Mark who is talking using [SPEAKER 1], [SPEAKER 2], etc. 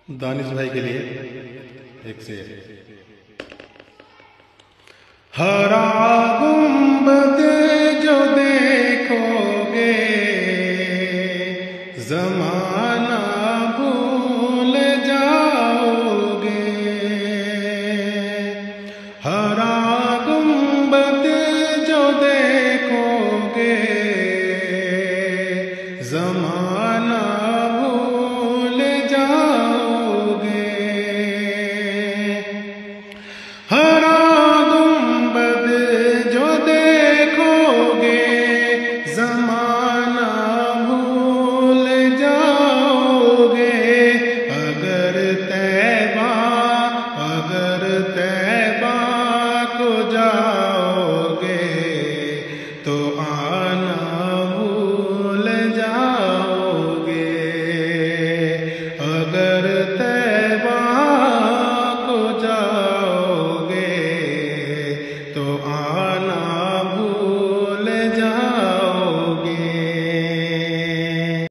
[SPEAKER 1] दानिश भाई के लिए एक से हरा गुंबद जो देखोगे ज़माना भूल जाओगे। हरा गुंबद जो देखोगे ज़माना भूल जाओगे। हरा गुंबद जो देखोगे ज़माना भूल जाओगे। अगर तैबा को जाओगे तो आना भूल जाओगे। अगर